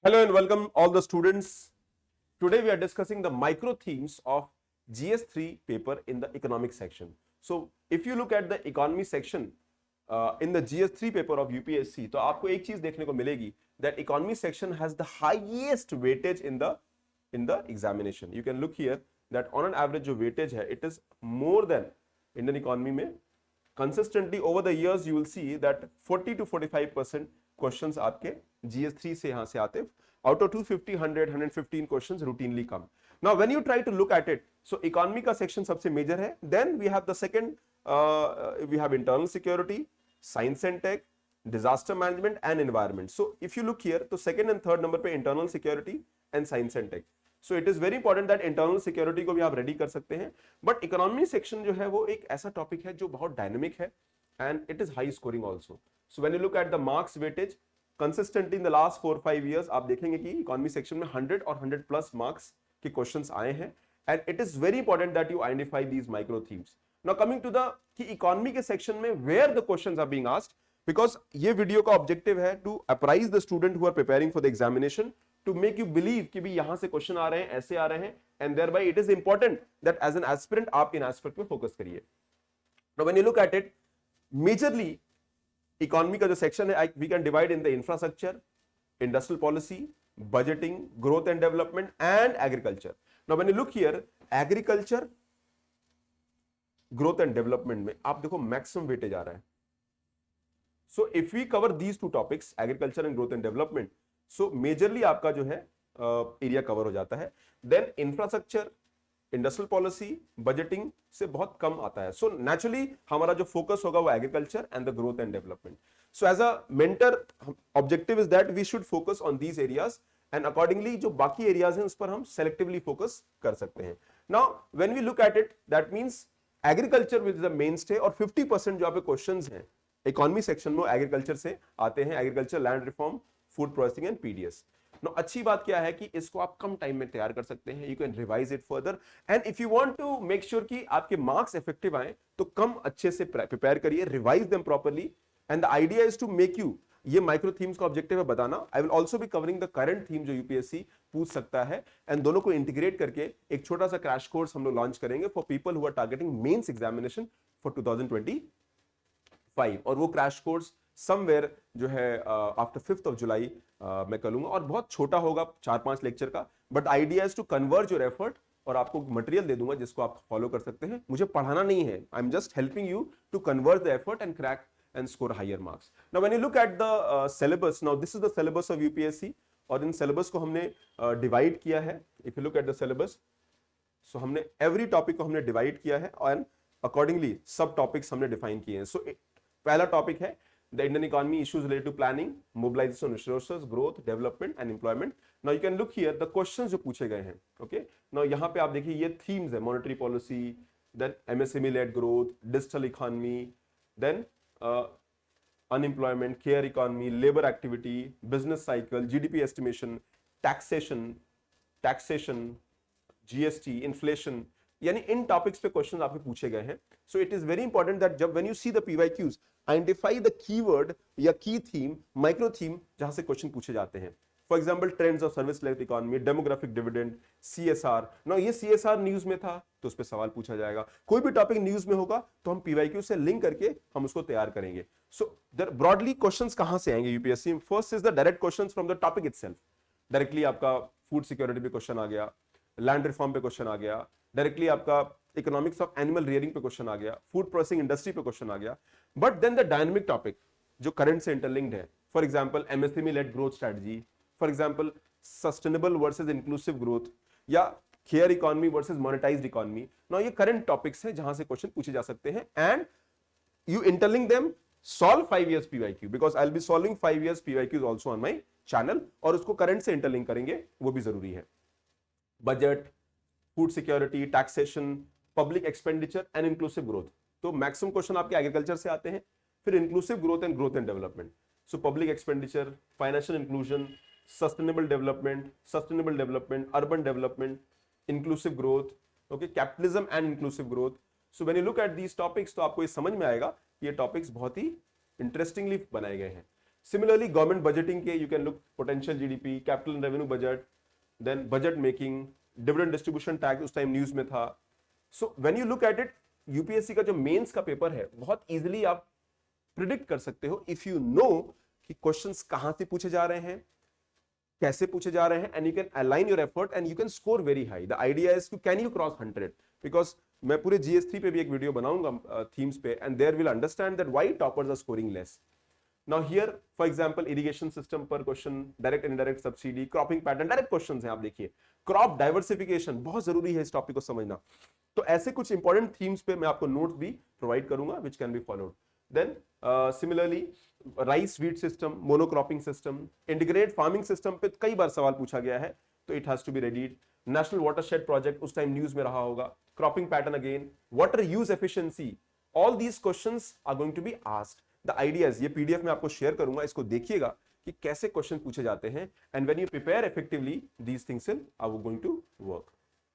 Hello and welcome all the students. Today we are discussing the micro themes of GS3 paper in the economic section. So if you look at the economy section in the GS3 paper of UPSC, तो आपको एक चीज देखने को मिलेगी that economy section has the highest weightage in the examination. You can look here that on an average जो weightage है, it is more than Indian economy में. Consistently over the years you will see that 40 to 45% questions आपके GS3 से यहां से आते हैं. Out of 250, 100, 115 questions routinely come. Now when you try to look at it, so economy का section सबसे major है. Then we have the second, we have internal security, science and tech, disaster management and environment. So if you look here, तो second and third number पे internal security and science and tech. So it is very important that internal security को भी आप ready कर सकते हैं. But economy section जो है वो एक ऐसा topic है जो बहुत dynamic है and it is high scoring also. So when you look at the marks weightage, consistently in the last 4-5 years आप देखेंगे कि इकोनॉमी सेक्शन में 100 और 100+ मार्क्स के क्वेश्चंस आए हैं and it is very important that you identify these micro themes. Now coming to the कि economy के सेक्शन में where the questions are being asked, because ये वीडियो का ऑब्जेक्टिव है to apprise the student who are preparing for the examination, to make you believe कि भी यहां से क्वेश्चन आ रहे हैं, ऐसे आ रहे हैं, and thereby it is important that as an aspirant आप इन एस्पेक्ट पे फोकस करिए. Now when you look at it, majorly economy का जो सेक्शन है we can divide in the infrastructure, industrial policy, budgeting, growth and development and agriculture. Now when you look here, agriculture, growth and development में आप देखो maximum weightage आ रहा है. So if we cover these two topics, agriculture and growth and development, so majorly आपका जो है area cover हो जाता है. Then infrastructure, industrial policy, budgeting से बहुत कम आता है. सो नेचुरली हमारा जो फोकस होगा वो agriculture and the growth and development. So as a mentor objective is that we should focus on these areas and accordingly जो बाकी एरियाज हैं उस पर हम सेलेक्टिवली फोकस कर सकते हैं. Now when we look at it, that means agriculture with the mainstay और 50% जो आप क्वेश्चंस हैं इकोनॉमी सेक्शन में एग्रीकल्चर से आते हैं. Agriculture, land reform, food processing and PDS. No अच्छी बात क्या है कि इसको आप कम टाइम में तैयार कर सकते हैं. You can revise it further and if you want to make sure कि आपके मार्क्स इफेक्टिव आए तो कम अच्छे से प्रिपेयर करिए, revise them properly and the idea is to make you, ये माइक्रो थीम्स का ऑब्जेक्टिव है बताना. I will also be covering the current theme जो यूपीएससी पूछ सकता है एंड दोनों को इंटीग्रेट करके एक छोटा सा क्रैश कोर्स हम लोग लॉन्च करेंगे for people who are targeting mains examination for 2025. और वो क्रैश कोर्स समवेयर जो है आफ्टर 5th of July मैं कर लूंगा और बहुत छोटा होगा, 4-5 लेक्चर का. But idea is to converge your effort और आपको मटेरियल दे दूंगा जिसको आप फॉलो कर सकते हैं. मुझे पढ़ाना नहीं है, I am just helping you to converge the effort and crack and score higher marks. Now when you look at the syllabus, now this is the syllabus of UPSC और इन सिलेबस को हमने डिवाइड किया है. If you look at the syllabus, so हमने every topic को हमने divide किया है और अकॉर्डिंगली सब टॉपिक्स हमने डिफाइन किए हैं. सो पहला टॉपिक है the Indian economy issues related to planning, mobilization of resources, growth, development and employment. Now you can look here the questions जो पूछे गए हैं. Okay, now यहाँ पे आप देखिए ये themes है, monetary policy, then MSME led growth, digital economy, then unemployment, care economy, labor activity, business cycle, GDP estimation, taxation, GST, inflation, यानी इन टॉपिक्स पे क्वेश्चंस आपके पूछे गए हैं. So it is very important that जब when you see the PYQs, identify the keyword या key theme, micro theme जहां से क्वेश्चन पूछे जाते हैं. For example trends of service led economy, demographic dividend, CSR. Now ये सीएसआर न्यूज में था तो उस पर सवाल पूछा जाएगा. कोई भी टॉपिक न्यूज में होगा तो हम पीवाईक्यू से लिंक करके हम उसको तैयार करेंगे. सो ब्रॉडली क्वेश्चंस कहां से आएंगे UPSC? First is the direct questions from the topic itself. Directly आपका फूड सिक्योरिटी पे क्वेश्चन आ गया, लैंड रिफॉर्म पे क्वेश्चन आ गया, डायरेक्टली आपका इकोनॉमिक्स ऑफ एनिमल रियरिंग पे क्वेश्चन आ गया, फूड प्रोसेसिंग इंडस्ट्री पे क्वेश्चन आ गया. But then the dynamic topic जो करंट से इंटरलिंक्ड है, for example MSME led growth strategy, for example sustainable versus inclusive growth या care economy versus monetised economy. Now ये करंट टॉपिक्स हैं जहां से क्वेश्चन पूछे जा सकते हैं and you interlink them, solve 5 years PYQ because I'll be solving 5 years PYQs also on my channel और उसको करंट से इंटरलिंक करेंगे, वो भी जरूरी है. Budget, food security, taxation, public expenditure and inclusive growth. तो मैक्सिमम क्वेश्चन आपके एग्रीकल्चर से आते हैं. फिर inclusive growth and development. So public expenditure, financial inclusion, sustainable development, urban development, inclusive growth, okay, capitalism and inclusive growth. So when you look at these topics तो आपको ये समझ में आएगा कि ये टॉपिक्स बहुत ही इंटरेस्टिंगली बनाए गए हैं. Similarly, government budgeting के you can look potential GDP, capital and revenue budget, then budget making, dividend distribution tax उस टाइम न्यूज में था. So when you look at it, UPSC का जो मेंस का पेपर है बहुत इजीली आप प्रिडिक्ट कर सकते हो इफ यू नो कि क्वेश्चंस कहां से पूछे जा रहे हैं, कैसे पूछे जा रहे हैं, and you can align your effort and you can score very high. The idea is to can you cross 100, because मैं पूरे जीएस3 पे भी एक वीडियो बनाऊंगा थीम्स पे, and there will understand that why toppers are scoring less. Now here, for example, irrigation system per question, direct and indirect subsidy, cropping pattern, direct questions हैं. आप देखिए क्रॉप डाइवर्सिफिकेशन बहुत जरूरी है इस टॉपिक को समझना. तो ऐसे कुछ इंपॉर्टेंट थीम्स पे मैं आपको नोट्स भी प्रोवाइड करूंगा which can be followed. Then similarly rice wheat system, monocropping system, integrated farming system पे कई बार सवाल पूछा गया है, तो it has to be readed. National watershed project उस टाइम न्यूज में रहा होगा. Cropping pattern again, water use efficiency, all these questions are going to be asked. The ideas ये पीडीएफ में आपको शेयर करूंगा, इसको देखिएगा कि कैसे क्वेश्चन पूछे जाते हैं, and when you prepare effectively these things are going to work.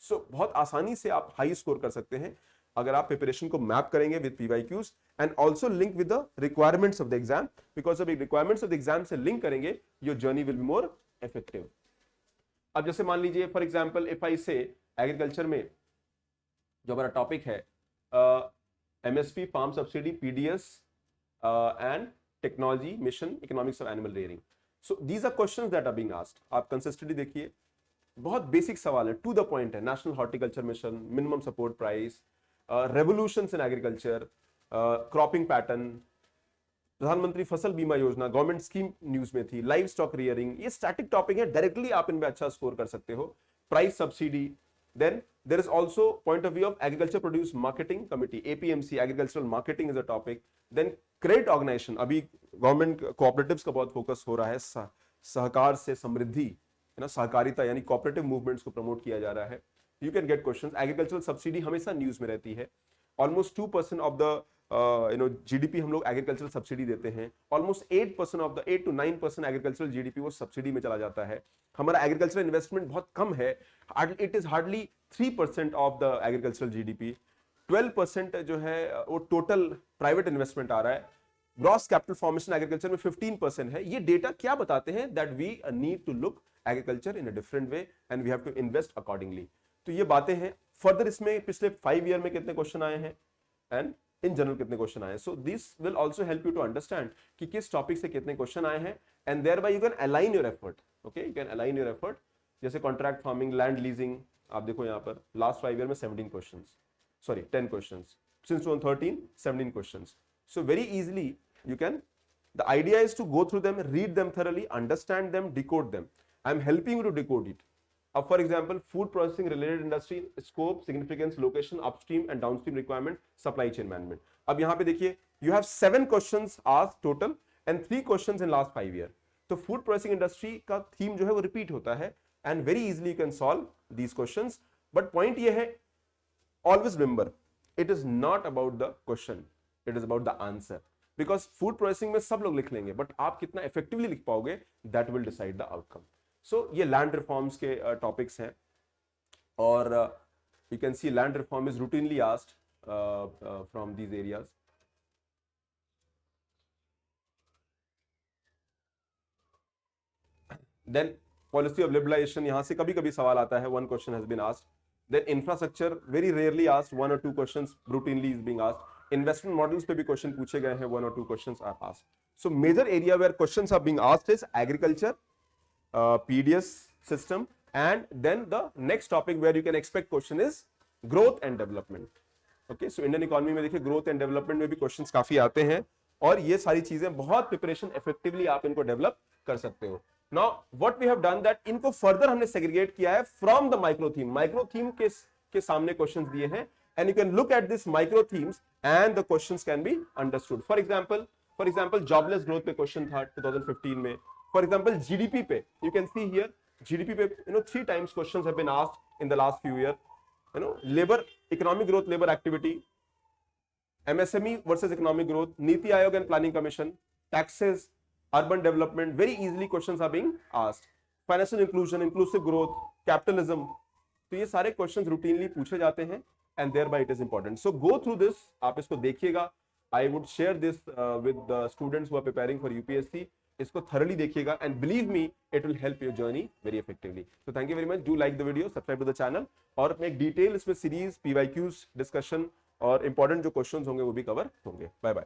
So बहुत आसानी से आप हाई स्कोर कर सकते हैं अगर आप प्रिपरेशन को मैप करेंगे with PYQs and also link with the requirements of the exam, because जब रिक्वायरमेंट्स ऑफ द एग्जाम से लिंक करेंगे your journey will be more effective. अब जैसे मान लीजिए फॉर एग्जाम्पल इफ आई से एग्रीकल्चर में जो हमारा टॉपिक है MSP, farm subsidy, PDS and technology mission, economics of animal rearing. So these are questions that are being asked. आप कंसिस्टेंटली देखिए, बहुत बेसिक सवाल है, टू द पॉइंट है. National horticulture mission, minimum support price, revolutions in agriculture, cropping pattern, प्रधानमंत्री फसल बीमा योजना, गवर्नमेंट स्कीम न्यूज में थी, लाइव स्टॉक रियरिंग, ये स्टैटिक टॉपिक है, डायरेक्टली आप इनमें अच्छा स्कोर कर सकते हो. Price subsidy. Then there is also point of view of agriculture produce marketing committee, APMC, agricultural marketing is a topic. Then credit organization, अभी गवर्नमेंट कोऑपरेटिव्स का बहुत फोकस हो रहा है, सहकार से समृद्धि, है ना, सहकारिता यानी कोऑपरेटिव मूवमेंट्स को प्रमोट किया जा रहा है. You can get questions. Agricultural subsidy हमेशा न्यूज में रहती है. ऑलमोस्ट 2% ऑफ द जीडीपी हम लोग एग्रीकल्चरल सब्सिडी देते हैं. Almost 8% of the 8 to 9% agricultural GDP वो सब्सिडी में चला जाता है. हमारा एग्रीकल्चरल इन्वेस्टमेंट बहुत कम है, it is hardly 3% of the agricultural GDP. 12% जो है वो टोटल प्राइवेट इन्वेस्टमेंट आ रहा है. ग्रॉस कैपिटल फॉर्मेशन एग्रीकल्चर में 15% है. ये डेटा क्या बताते हैं? That we need to look agriculture in a different way and we have to invest accordingly. तो ये बातें हैं. फर्दर इसमें पिछले 5 ईयर में कितने क्वेश्चन आए हैं एंड इन जनरल कितने क्वेश्चन आए. So this will also help you to understand कि किस टॉपिक से कितने क्वेश्चन आए हैं, and thereby you can align your effort. Okay, you can align your effort. जैसे कॉन्ट्रैक्ट फार्मिंग, लैंड लीजिंग, आप देखो यहाँ पर लास्ट 5 ईयर में 17 questions, sorry 10 questions. Since 2013 17 questions. So very easily you can, the idea is to go through them, read them thoroughly, understand them, decode them. I am helping you to decode it. For example, food processing related industry, scope, significance, location, upstream and downstream requirement, supply chain management. अब यहाँ पे देखिए, you have 7 questions asked total and 3 questions in last 5 year. तो food processing industry का theme जो है वो repeat होता है, and very easily you can solve these questions. But point ये है, always remember, it is not about the question, it is about the answer. Because food processing में सब लोग लिख लेंगे, बट आप कितना इफेक्टिवली लिख पाओगे, that will decide the outcome. So ये लैंड रिफॉर्म्स के टॉपिक्स हैं, और you can see land reform is routinely asked from these areas. Then policy of liberalisation, यहां से कभी कभी सवाल आता है, 1 question has been asked. Then infrastructure, very rarely asked, 1 or 2 questions routinely is being asked. Investment models पे भी question पूछे गए हैं, 1 or 2 questions are asked. So major area where questions are being asked is agriculture, PDS system, and then the next topic where you can expect question is growth and development. Okay, so Indian economy में देखिए growth and development में भी questions काफी आते हैं, और ये सारी चीजें बहुत प्रिपरेशन इफेक्टिवली आप इनको डेवलप कर सकते हो. Now what we have done that इनको फर्दर हमने सेग्रीगेट किया है from the micro theme. Micro theme के सामने क्वेश्चंस दिए हैं, and you can look at this micro themes and the questions can be understood. For example jobless growth पे question था 2015 में. For example GDP पे, you can see here GDP पे 3 times questions have been asked in the last few years. Labor, economic growth, labor activity, MSME versus economic growth, NITI Aayog and planning commission, taxes, urban development, very easily questions are being asked. Financial inclusion, inclusive growth, capitalism, तो ये सारे questions routinely पूछे जाते हैं, and thereby it is important. So go through this, आप इसको देखिएगा. I would share this with the students who are preparing for UPSC. इसको थरली देखिएगा and believe me it will help your journey very effectively. So thank you very much, do like the video, subscribe to the channel, और मैं एक detail इसमें series, PYQs discussion और important जो questions होंगे वो भी कवर होंगे। Bye bye.